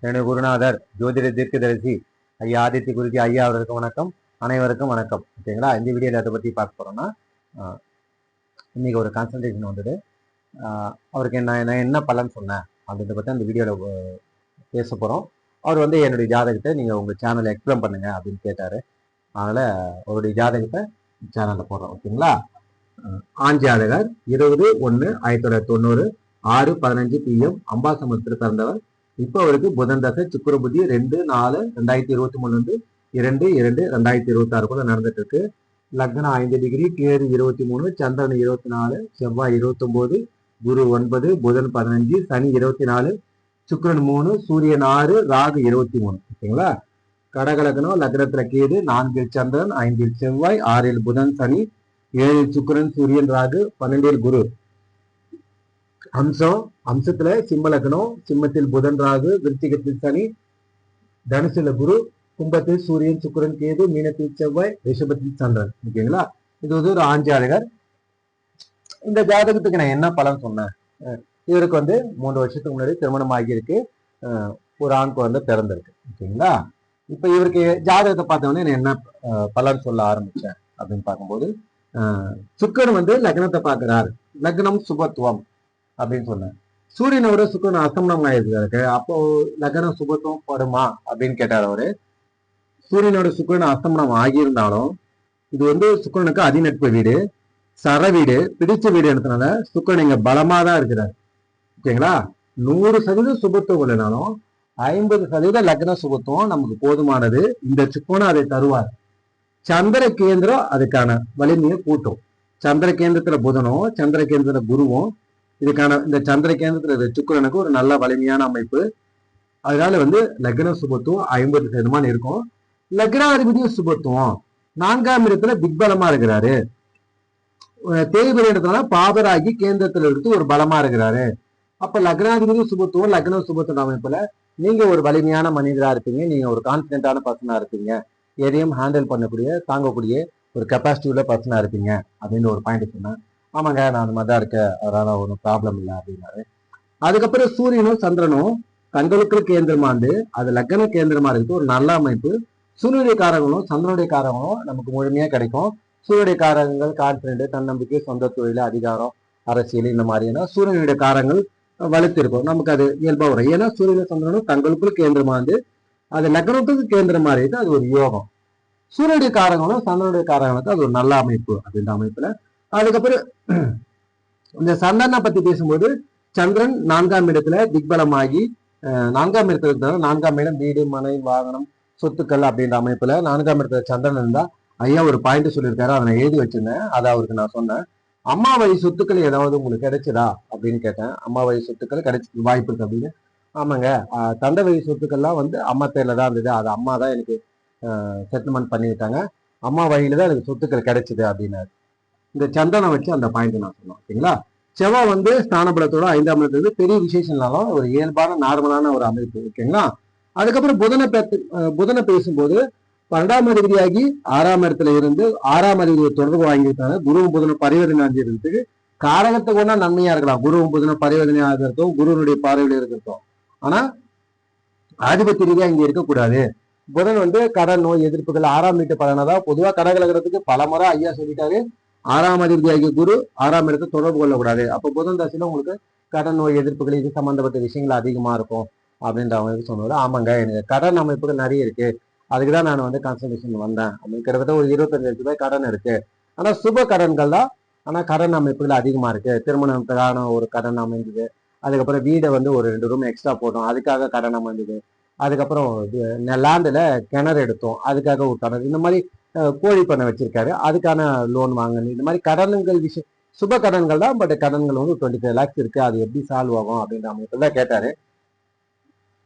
என்னுடைய குருநாதர் ஜோதிட தீர்க்கதரிசி ஐயா ஆதித்ய குருஜி ஐயா அவர்களுக்கு வணக்கம். அனைவருக்கும் வணக்கம். ஓகேங்களா, இந்த வீடியோவில் அதை பற்றி பார்க்க போகிறோம்னா, இன்னைக்கு ஒரு கான்சன்ட்ரேஷன் வந்தது. அவருக்கு என்ன பலன் சொன்னேன் அப்படின்றத பற்றி அந்த வீடியோவில் பேச போகிறோம். அவர் வந்து என்னுடைய ஜாதகத்தை நீங்கள் உங்கள் சேனலை எக்ஸ்பிளைன் பண்ணுங்க அப்படின்னு கேட்டார். அதனால் அவருடைய ஜாதகத்தை சேனலில் போடுறோம். ஓகேங்களா, ஆண் ஜாதகர் 20/1/1990 6:15 PM அம்பாசமுத்திர பிறந்தவர். இப்போ அவருக்கு புதன் தசை சுக்கிர புத்தி 2/4/2023 வந்து 2/2/2026 நடந்துட்டு இருக்கு. லக்னம் 5 டிகிரி, கேது 23, சந்திரன் 24, செவ்வாய் 29, குரு 9, புதன் 15, சனி 24, சுக்கிரன் 3, சூரியன் 6, ராகு 23. ஓகேங்களா, கடகலக்கணம் லக்னத்துல கேது, 4 சந்திரன், 5 செவ்வாய், 6 புதன் சனி, 7 சுக்கிரன் சூரியன் ராகு, 12 குரு. அம்சத்துல சிம்மலக்கணம், சிம்மத்தில் புதன் ராகு, விருச்சிகத்தில் சனி, தனுசுல குரு, கும்பத்தில் சூரியன் சுக்கிரன் கேது, மீனத்தில் செவ்வாய், ரிஷபத்தில் சந்திரன். ஓகேங்களா, இது வந்து ஒரு ஆண் ஜாதகர். இந்த ஜாதகத்துக்கு நான் என்ன பலன் சொன்னேன்? இவருக்கு வந்து 3 வருஷத்துக்கு முன்னாடி திருமணம் ஆகியிருக்கு. ஒரு ஆண் குழந்தை பிறந்திருக்கு. ஓகேங்களா, இப்ப இவருக்கு ஜாதகத்தை பார்த்தோன்னே நான் என்ன பலன் சொல்ல ஆரம்பிச்சேன் அப்படின்னு பார்க்கும்போது, சுக்கிரன் வந்து லக்னத்தை பார்க்கிறார். லக்னம் சுபத்துவம் அப்படின்னு சொன்னேன். சூரியனோட சுக்கிரன் அஸ்தமனம் ஆயிருக்காரு. அப்போ லக்னம் சுபத்துவம் படுமா அப்படின்னு கேட்டார் அவரு. சூரியனோட சுக்கிரன் அஸ்தமனம் ஆகியிருந்தாலும் இது வந்து சுக்கிரனுக்கு அதிநட்பு வீடு, சர வீடு, பிடிச்ச வீடு எடுத்தனால சுக்கிரன் இங்க பலமா தான் இருக்கிறார். ஓகேங்களா, 100% சுபத்துவம் இல்லைனாலும் 50% லக்ன சுபத்துவம் நமக்கு போதுமானது. இந்த சுக்கிரனும் அதை தருவார். சந்திர கேந்திரம் அதுக்கான வலிமையை கூட்டும். சந்திர கேந்திரத்துல புதனும் சந்திர கேந்திரத்துல குருவும் இதுக்கான இந்த சந்திர கேந்திரத்துல சுக்கிரனுக்கு ஒரு நல்ல வலிமையான அமைப்பு. அதனால வந்து லக்ன சுபத்துவம் 50% இருக்கும். லக்னாதிபதியும் சுபத்துவம் 4ஆம் இடத்துல திக்பலமா இருக்கிறாரு. தேய்பிரை இடத்துல பாபராகி கேந்திரத்துல எடுத்து ஒரு பலமா இருக்கிறாரு. அப்ப லக்னாதிபதி சுபத்துவம் லக்ன சுபத்துவ அமைப்புல நீங்க ஒரு வலிமையான மனிதரா இருப்பீங்க. நீங்க ஒரு கான்பிடென்டான பர்சனா இருப்பீங்க. எதையும் ஹேண்டில் பண்ணக்கூடிய தாங்கக்கூடிய ஒரு கெப்பாசிட்டி உள்ள பர்சனா இருப்பீங்க அப்படின்னு ஒரு பாயிண்ட் சொன்னேன். ஆமாங்க, நான் அந்த மாதிரி தான் இருக்கேன், அதனால ஒன்றும் ப்ராப்ளம் இல்லை அப்படின்னாரு. அதுக்கப்புறம் சூரியனும் சந்திரனும் தங்களுக்கு கேந்திரமாந்து அது லக்ன கேந்திரமா இருக்கு ஒரு நல்ல அமைப்பு. சூரியனுடைய காரங்களும் சந்திரனுடைய காரங்களும் நமக்கு முழுமையா கிடைக்கும். சூரியனுடைய காரகங்கள் கான்பிடென்ட், தன்னம்பிக்கை, சொந்த தொழில், அதிகாரம், அரசியல், இந்த மாதிரியான சூரியனுடைய காரங்கள் வலுத்து இருக்கும். நமக்கு அது இயல்பா வரும். ஏன்னா சூரியனும் சந்திரனும் தங்களுக்குள் கேந்திரமாந்து அது லக்னத்துக்கு கேந்திரமா இருக்கு. அது ஒரு யோகம். சூரியனுடைய காரங்களும் சந்திரனுடைய காரங்களுக்கு அது ஒரு நல்ல அமைப்பு அப்படின்ற அமைப்புல. அதுக்கப்புறம் இந்த சந்திரனை பத்தி பேசும்போது சந்திரன் 4ஆம் இடத்துல திக்பலமாகி 4ஆம் இடத்துல இருக்கிற 4ஆம் இடம் வீடு, மனை, வாகனம், சொத்துக்கள் அப்படின்ற அமைப்புல 4ஆம் இடத்துல சந்திரன் இருந்தா ஐயா ஒரு பாயிண்ட் சொல்லியிருக்காரு. அதை நான் எழுதி வச்சிருந்தேன். அதை அவருக்கு நான் சொன்னேன். அம்மா வழி சொத்துக்கள் ஏதாவது உங்களுக்கு கிடைச்சதா அப்படின்னு கேட்டேன். அம்மா வழி சொத்துக்கள் கிடைச்ச வாய்ப்பு இருக்கு அப்படின்னு. ஆமாங்க, தந்தை வழி சொத்துக்கள்லாம் வந்து அம்மா பேர்ல தான் இருந்தது. அது அம்மா தான் எனக்கு செட்டில்மெண்ட் பண்ணிவிட்டாங்க. அம்மா வழியில தான் எனக்கு சொத்துக்கள் கிடைச்சது அப்படின்னாரு. இந்த சந்திரனை வச்சு அந்த பாயிண்ட் நான் சொன்னேன். ஓகேங்களா, செவ்வாய் வந்து ஸ்தானபலத்தோட 5ஆம் இடத்துல பெரிய விசேஷம்னாலும் ஒரு இயல்பான நார்மலான ஒரு அமைப்பு. ஓகேங்களா, அதுக்கப்புறம் புதனை பேசும்போது 12ஆம் அதிபதியாகி 6ஆம் இடத்துல இருந்து 6ஆம் அதிபதியை தொடர்பு வாங்கியிருக்காங்க. குருவும் புதனும் பரிவர்த்தனை ஆகிறதுக்கு காரகத்தை கொண்டா நன்மையா இருக்கலாம். குருவும் புதனும் பரிவர்த்தனை ஆகிறதும் குருவனுடைய பார்வையில் இருக்கிறதும். ஆனா ஆதிபத்திய ரீதியா இங்க இருக்கக்கூடாது. புதன் வந்து கடன், நோய், எதிர்ப்புகள் 6ஆம் வீட்டு பலனதான். பொதுவா கடகலகிறதுக்கு பல முறை ஐயா சொல்லிட்டாரு, 6ஆம் அதிபதியாகிய குரு 6ஆம் இடத்தை தொடர்பு கொள்ளக்கூடாது. அப்போ புதன் தசையில உங்களுக்கு கடன், நோய், எதிர்ப்புகள் இது சம்பந்தப்பட்ட விஷயங்கள் அதிகமா இருக்கும் அப்படின்ற அமைப்பு சொன்னது. ஆமாங்க, எனக்கு கடன் அமைப்புகள் நிறைய இருக்கு. அதுக்குதான் நான் வந்து கான்சன்ட்ரேஷன் வந்தேன். அப்படின்னு கிட்டத்தட்ட ஒரு 25 லட்சம் ரூபாய் கடன் இருக்கு. ஆனா சுப கடன்கள் தான். ஆனா கடன் அமைப்புகள் அதிகமா இருக்கு. திருமணத்துக்கான ஒரு கடன் அமைந்தது. அதுக்கப்புறம் வீடை வந்து ஒரு 2 ரூம் எக்ஸ்ட்ரா போட்டோம், அதுக்காக கடன் அமைந்தது. அதுக்கப்புறம் லேண்டில் கிணறு எடுத்தோம், அதுக்காக ஒரு கடன். இந்த மாதிரி கோழி பண்ணை வச்சிருக்காரு, அதுக்கான லோன் வாங்கணும். இந்த மாதிரி கடன்கள் விஷயம் சுப கடன்கள் தான். பட் கடன்கள் வந்து 25 lakhs இருக்கு. அது எப்படி சால்வ் ஆகும் அப்படின்ற அமைப்பு தான் கேட்டாரு.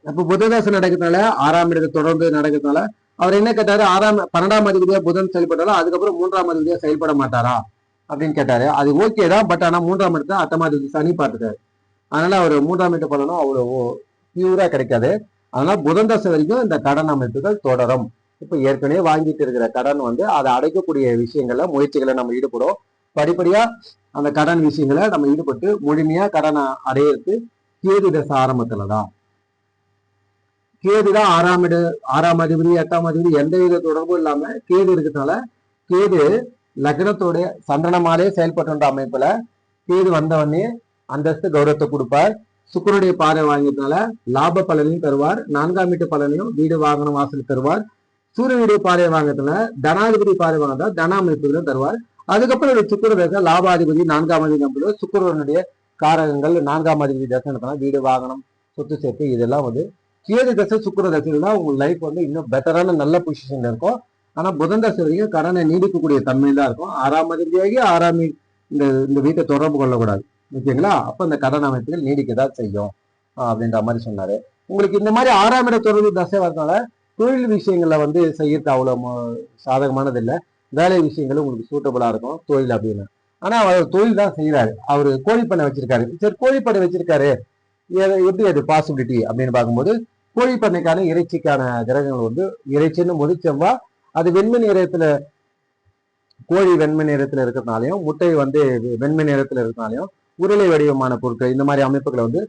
அப்போ புததாசம் நடக்கிறதுனால 6ஆம் இடத்தை தொடர்ந்து நடக்கிறதுனால அவர் என்ன கேட்டாரு, 12ஆம் அதிபதியா புதன் செயல்பட்டாலும் அதுக்கப்புறம் 3ஆம் அதிபதியா செயல்பட மாட்டாரா அப்படின்னு கேட்டாரு. அது ஓகே தான். பட் ஆனா 3ஆம் இடத்துல 8ஆம் அதிபதி சனி பார்த்துட்டாரு. அதனால அவர் 3ஆம் இடத்தை பண்ணணும் அவ்வளவு பியூரா கிடைக்காது. அதனால புதன் தசை வரைக்கும் இந்த கடன் அமைப்புகள் தொடரும். இப்ப ஏற்கனவே வாங்கிட்டு இருக்கிற கடன் வந்து அதை அடைக்கக்கூடிய விஷயங்கள்ல முயற்சிகளை நம்ம ஈடுபடும். படிப்படியா அந்த கடன் விஷயங்களை நம்ம ஈடுபட்டு முழுமையா கடனை அடையிறது கேது தசை ஆரம்பத்துலதான். கேதுதான் ஆறாம் அதிபதி 8ஆம் அதிபதி எந்த வித தொடர்பும் இல்லாம கேது இருக்கிறதுனால கேது லக்னத்தோடைய சந்திரனமாலே செயல்பட்டு அமைப்புல கேது வந்தவொடனே அந்தஸ்து கௌரவத்தை கொடுப்பார். சுக்கரனுடைய பார்வை வாங்கியதுனால லாப பலனையும் தருவார். 4ஆம் வீட்டு பலனையும் வீடு வாகனம் வாசல் தருவார். சூரியனுடைய பார்வை வாங்கியதுனால தனாதிபதி பார்வை வாங்கினா தன அமைப்புகளும் தருவார். அதுக்கப்புறம் சுக்கர தசை லாபாதிபதி 4ஆம் அதிபதி சுக்கரனுடைய காரகங்கள் 4ஆம் அதிபதி தசை நடத்தினா வீடு வாகனம் சொத்து சேர்த்து இதெல்லாம் வந்து கேது தசை சுக்கர தசையில தான் உங்க லைஃப் வந்து இன்னும் பெட்டரான நல்ல பொசிஷன்ல இருக்கும். ஆனா புதன் தசை வரைக்கும் கடனை நீடிக்கக்கூடிய தன்மை தான் இருக்கும். 6ஆம் அதிபதியாகி 6ஆம் இந்த வீட்டை தொடர்பு கொள்ளக்கூடாது, ஓகேங்களா? அப்ப இந்த கடன் அமைப்புகள் நீடிக்கதான் செய்யும் அப்படின்ற மாதிரி சொன்னாரு. உங்களுக்கு இந்த மாதிரி 6ஆம் இட தொடர்பு தசை வரதுனால தொழில் விஷயங்கள்ல வந்து செய்யறது அவ்வளவு சாதகமானது இல்லை. வேலை விஷயங்களும் உங்களுக்கு சூட்டபிளா இருக்கும் தொழில் அப்படின்னு. ஆனா அவர் தொழில் தான் செய்யறாரு. அவரு கோழிப்பண்ணை வச்சிருக்காரு. சரி, கோழிப்பண்ணை வச்சிருக்காரு, எப்படி அது பாசிபிலிட்டி அப்படின்னு பார்க்கும்போது கோழிப்பண்ணைக்கான இறைச்சிக்கான கிரகங்கள் வந்து இறைச்சின்னு போது செவ்வாய் அது வெண்மை நிறத்துல கோழி வெண்மை நிறத்துல இருக்கிறதுனாலையும் முட்டை வந்து வெண்மை நிறத்துல இருக்கிறதுனாலையும் உருளை வடிவமான பொருட்கள் இந்த மாதிரி அமைப்புகளை வந்து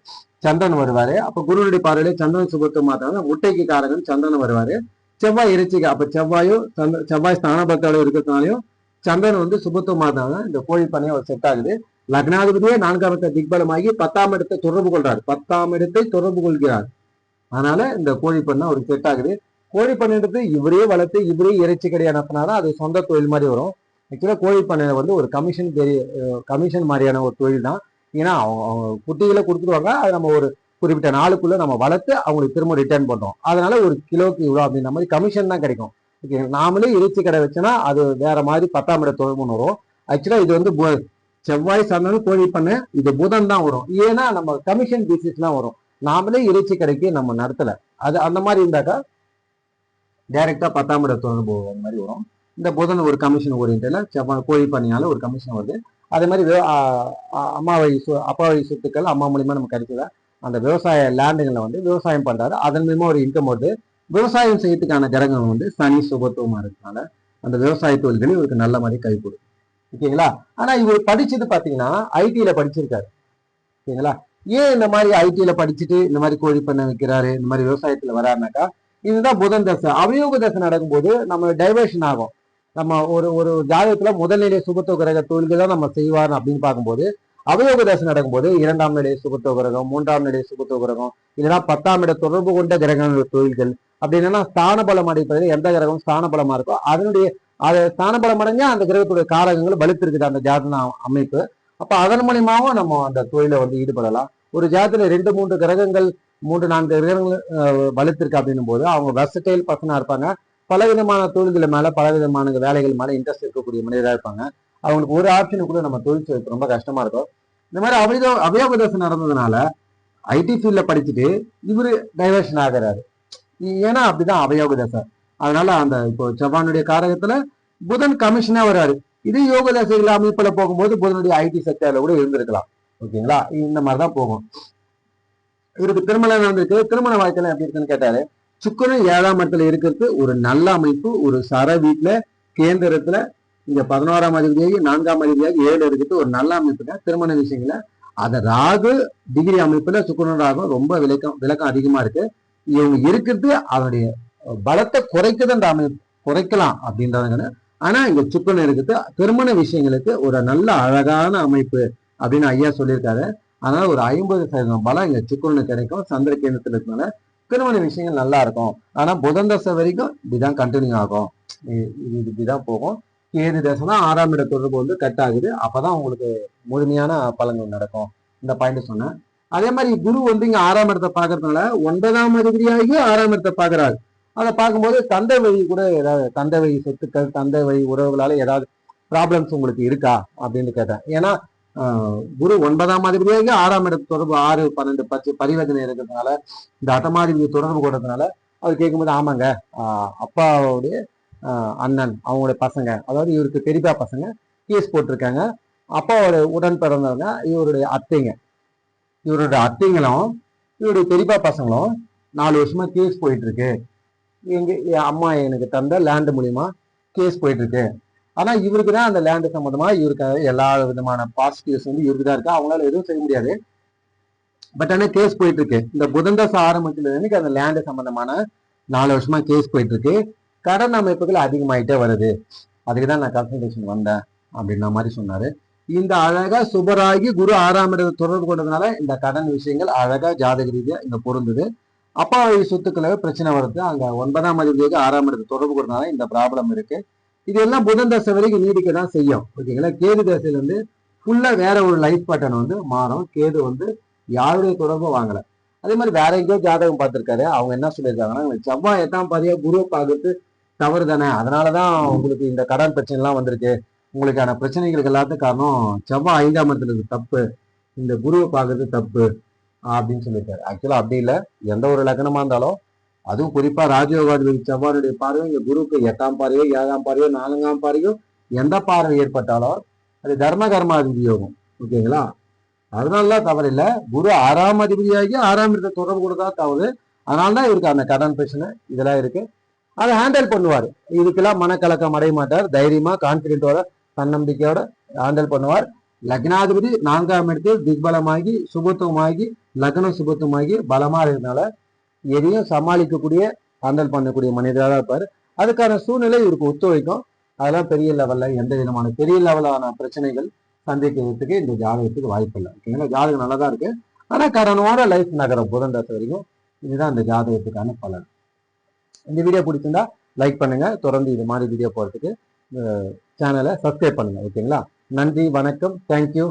சந்திரன் வருவாரு. அப்ப குருனுடைய பார்வையில சந்திரன் சுபத்துவம் மாத்தாங்க முட்டைக்கு காரகன் சந்திரன் வருவாரு. செவ்வாய் இறைச்சிக்கு அப்ப செவ்வாய் ஸ்தானபலத்தோட இருக்கிறதுனாலையும் சந்திரன் வந்து சுபத்துவம் மாத்தாங்க இந்த கோழி பண்ணையை ஒரு செட் ஆகுது. லக்னாதிபதியே 4ஆம் இடத்தை திக்பலமாகி 10ஆம் இடத்தை தொடர்பு கொள்றாரு. 10ஆம் இடத்தை தொடர்பு கொள்கிறார். அதனால இந்த கோழி பண்ணை ஒரு செட் ஆகுது. கோழி பண்ணை இவரே வளர்த்து இவரே இறைச்சி கடை அனுப்பினாதான் அது சொந்த தொழில் மாதிரி வரும். ஆக்சுவலா கோழி பண்ணையில வந்து ஒரு கமிஷன் மாதிரியான ஒரு தொழில் தான். ஏன்னா அவங்க குட்டிகளை கொடுத்துருவாங்க, அது நம்ம ஒரு குறிப்பிட்ட நாளுக்குள்ள நம்ம வளர்த்து அவங்களுக்கு திரும்ப ரிட்டர்ன் பண்றோம். அதனால ஒரு கிலோக்கு இவ்வளோ அப்படின்ற மாதிரி கமிஷன் தான் கிடைக்கும். ஓகே, நாமளே இறைச்சி கடை வச்சோன்னா அது வேற மாதிரி 10ஆம் இட தொடர்புன்னு வரும். ஆக்சுவலா இது வந்து செவ்வாய் சந்தனம் கோழி பண்ணை இது புதன் தான் வரும். ஏன்னா நம்ம கமிஷன் பேசிஸ் தான் வரும். நாமளே இறைச்சி கடைக்கு நம்ம நடத்தல, அது அந்த மாதிரி இருந்தாக்கா டைரக்டா 10ஆம் இட தொடர்பு மாதிரி வரும். இந்த புதன் ஒரு கமிஷன் ஓரியன்ட்ல செவ்வாய் கோழி பண்ணையால ஒரு கமிஷன் வருது. அதே மாதிரி அப்பா வழி சொத்துக்கள் அம்மா மூலியமா நம்ம கிடைச்சதா அந்த விவசாய லேண்டுகளை வந்து விவசாயம் பண்றாரு. அதன் மூலமா ஒரு இன்கம் வருது. விவசாயம் செய்யறதுக்கான கிரகம் வந்து சனி சுபத்துவமா இருக்கிறதுனால அந்த விவசாய தொழில்கள் இவருக்கு நல்ல மாதிரி கைகூடும், ஓகேங்களா? ஆனா இவர் படிச்சது பாத்தீங்கன்னா ஐடில படிச்சிருக்காரு, ஓகேங்களா? ஏன் இந்த மாதிரி ஐடில படிச்சுட்டு இந்த மாதிரி கோழி பண்ணை வைக்கிறாரு, இந்த மாதிரி விவசாயத்துல வராருனாக்கா இதுதான் புதன் தசை. அவயோக தசை நடக்கும்போது நம்ம டைவர்ஷன் ஆகும். நம்ம ஒரு ஜாதகத்துல முதல்நிலை சுபத்துவ கிரக தொழில்கள் தான் நம்ம செய்வார் அப்படின்னு பார்க்கும்போது அவயோக தசை நடக்கும்போது 2ஆம் நிலை சுபத்துவ கிரகம், 3ஆம் நிலை சுபத்துவ கிரகம், இல்லைன்னா 10ஆம் இட தொடர்பு கொண்ட கிரகங்கள் தொழில்கள் அப்படின்னா ஸ்தான பலம் அடிப்பதில் எந்த கிரகம் ஸ்தான பலமா இருக்கோ அதை ஸ்தான பலம் அடைஞ்சா அந்த கிரகத்துடைய காரகங்கள் வலுத்திருக்குது அந்த ஜாதக அமைப்பு. அப்ப அதன் மூலியமாவும் நம்ம அந்த தொழிலை வந்து ஈடுபடலாம். ஒரு ஜாதத்துல 2-3 கிரகங்கள் 3-4 கிரகங்கள் வலுத்திருக்கு அப்படின்னும் போது அவங்க வெர்சடைல் பர்சனா இருப்பாங்க. பலவிதமான தொழில்கள் மேல பலவிதமான வேலைகள் மேல இன்ட்ரெஸ்ட் இருக்கக்கூடிய மனிதராக இருப்பாங்க. அவங்களுக்கு ஒரு ஆப்ஷனு கூட நம்ம தொழில் செய்யறது ரொம்ப கஷ்டமா இருக்கும். இந்த மாதிரி அவயோக தசை நடந்ததுனால ஐடி ஃபீல்ட்ல படிச்சுட்டு இவரு டைவர்ஷன் ஆகிறாரு. ஏன்னா அப்படிதான் அவயோக தசை. அதனால அந்த இப்போ செவ்வானுடைய காரகத்துல புதன் கமிஷனா வர்றாரு. இது யோக தசைகள் அமைப்புல போகும்போது புதனுடைய ஐடி செக்டர்ல கூட இருந்திருக்கலாம், ஓகேங்களா? இந்த மாதிரிதான் போகும். இவருக்கு திருமணம் நடந்திருக்கு. திருமண வாழ்க்கையில எப்படி இருக்குன்னு கேட்டாரு. சுக்கரன் 7ஆம் இடத்துல இருக்கிறது ஒரு நல்ல அமைப்பு. ஒரு சர வீட்டுல கேந்திரத்துல இங்க 11ஆம் அதிபதியாகி 4ஆம் அதிபதியாகி 7 இருக்கிறது ஒரு நல்ல அமைப்புங்க. திருமண விஷயங்கள அத ராகு டிகிரி அமைப்புல சுக்கரன் ராகும் ரொம்ப விளக்கம் அதிகமா இருக்கு. இவங்க இருக்கிறது அதனுடைய பலத்தை குறைக்குது அந்த அமைப்பு குறைக்கலாம் அப்படின்றாங்க. ஆனா இங்க சுக்கரன் இருக்குது திருமண விஷயங்களுக்கு ஒரு நல்ல அழகான அமைப்பு அப்படின்னு ஐயா சொல்லியிருக்காரு. அதனால ஒரு 50% பலம் இங்க சுக்கரனுக்கு கிடைக்கும். சந்திர கேந்திரத்துல இருக்கனால திருமண விஷயங்கள் நல்லா இருக்கும். ஆனா புதன் தசை வரைக்கும் இப்படிதான் கண்டினியூ ஆகும், இப்படிதான் போகும். கேது தசை தான் 6ஆம் இட தொடர்பு வந்து கட் ஆகுது. அப்பதான் உங்களுக்கு முழுமையான பலன்கள் நடக்கும். இந்த பாயிண்ட் சொன்னேன். அதே மாதிரி குரு வந்து இங்க 6ஆம் இடத்தை பாக்குறதுனால 9ஆம் அதிபதியாகி 6ஆம் இடத்தை பாக்குறாரு. அதை பார்க்கும்போது தந்தை வழி கூட ஏதாவது தந்தை வழி சொத்துக்கள் தந்தை வழி உறவுகளால ஏதாவது ப்ராப்ளம்ஸ் உங்களுக்கு இருக்கா அப்படின்னு கேட்டேன். ஏன்னா குரு 9ஆம் அதிபதியாக 6ஆம் இடத்து தொடர்பு 6, 12, 10 பரிவர்த்தனை இருக்கிறதுனால இந்த அட்டமாதிபதி தொடர்பு கொடுறதுனால அவர் கேட்கும்போது ஆமாங்க, அப்பாவுடைய அண்ணன் அவங்களுடைய பசங்க, அதாவது இவருக்கு பெரியப்பா பசங்க கேஸ் போட்டிருக்காங்க. அப்பாவோட உடன் பிறந்தவங்க இவருடைய அத்தைங்களும் இவருடைய பெரியப்பா பசங்களும் 4 வருஷமா கேஸ் போயிட்டு இருக்கு. என் அம்மா எனக்கு தந்த லேண்டு மூலியமா கேஸ் போயிட்டு இருக்கு. ஆனா இவருக்கு தான் அந்த லேண்டு சம்பந்தமா இவருக்கு எல்லா விதமான பாசிட்டிவ்ஸ் வந்து இவருக்கு தான் இருக்கு. அவங்களால எதுவும் செய்ய முடியாது. பட் ஆனா கேஸ் போயிட்டு இருக்கு. இந்த புதன் தசை ஆரம்பத்துல இருந்து அந்த லேண்டு சம்பந்தமான 4 வருஷமா கேஸ் போயிட்டு இருக்கு. கடன் அமைப்புகள் அதிகமாயிட்டே வருது. அதுக்குதான் நான் கன்சல்டேஷன் வந்தேன் அப்படின்ற மாதிரி சொன்னாரு. இந்த அழகா சுபராகி குரு 6ஆம் இடத்தை தொடர்பு கொண்டதுனால இந்த கடன் விஷயங்கள் அழகா ஜாதக ரீதியா இங்க பொருந்தது. அப்பா வழி சொத்துக்களை பிரச்சனை வருது. அங்க 9ஆம் அதிபதியாக 6ஆம் இடத்தை தொடர்பு கொண்டதுனால இந்த ப்ராப்ளம் இருக்கு. இது எல்லாம் புதன் தசை வரைக்கும் நீடிக்க தான் செய்யும். ஓகேங்களா. கேது தசையில வந்து ஃபுல்லா வேற ஒரு லைஃப் பேட்டர்ன் வந்து மாறும். கேது வந்து யாருடைய தொடர்பும் வாங்கல. அதே மாதிரி வேற எங்கேயோ ஜாதகம் பார்த்திருக்காரு. அவங்க என்ன சொல்லியிருக்காங்கன்னா, செவ்வாய் 8ஆம் பாதியா குரு பார்க்கறது தவறு தானே, அதனாலதான் உங்களுக்கு இந்த கடன் பிரச்சனை எல்லாம் வந்திருக்கு, உங்களுக்கான பிரச்சனைகளுக்கு எல்லாத்துக்கும் காரணம் செவ்வாய் 5ஆம் இடத்துல இருக்கு தப்பு, இந்த குருவை பார்க்கறது தப்பு அப்படின்னு சொல்லியிருக்காரு. ஆக்சுவலா அப்படி இல்லை. எந்த ஒரு லக்னமா இருந்தாலும், அதுவும் குறிப்பா ராஜயோகாதிபதி செவ்வாயுடைய பார்வை இங்க குருவுக்கு 8ஆம் பார்வையோ 7ஆம் பார்வையோ 4ஆம் பார்வையோ எந்த பார்வை ஏற்பட்டாலும் அது தர்ம கர்மாதிபதி யோகம். ஓகேங்களா. அதனாலதான் தவறு இல்லை. குரு 6ஆம் அதிபதியாகி 6ஆம் இடத்தை தொடர்பு கொடுத்தா தவறு. அதனாலதான் இவருக்கு அந்த கடன் பிரச்சனை இதெல்லாம் இருக்கு. அதை ஹேண்டில் பண்ணுவார். இதுக்கெல்லாம் மனக்கலக்கம் அடைய மாட்டார். தைரியமா கான்பிடென்டோட தன்னம்பிக்கையோட ஹேண்டில் பண்ணுவார். லக்னாதிபதி 4ஆம் இடத்தில் திக்பலமாகி சுபத்துவமாகி லக்னம் சுபத்துவமாகி பலமா இருக்கிறதுனால எதையும் சமாளிக்கக்கூடிய ஹேண்டில் பண்ணக்கூடிய மனிதராக தான் இருப்பார். அதுக்கான சூழ்நிலை இவருக்கு ஒத்துழைக்கும். அதெல்லாம் பெரிய லெவல்ல எந்த விதமான பெரிய லெவலான பிரச்சனைகள் சந்திக்கிறதுக்கு இந்த ஜாதகத்துக்கு வாய்ப்பு இல்லை. ஓகேங்களா. ஜாதகம் நல்லதா இருக்கு. ஆனா கடனோட லைஃப் நகரம் புதன் தசை வரைக்கும். இதுதான் இந்த ஜாதகத்துக்கான பலன். இந்த வீடியோ பிடிச்சிருந்தா லைக் பண்ணுங்க. தொடர்ந்து இது மாதிரி வீடியோ போறதுக்கு சேனலை சப்ஸ்கிரைப் பண்ணுங்க. ஓகேங்களா. நன்றி, வணக்கம், தேங்க்யூ.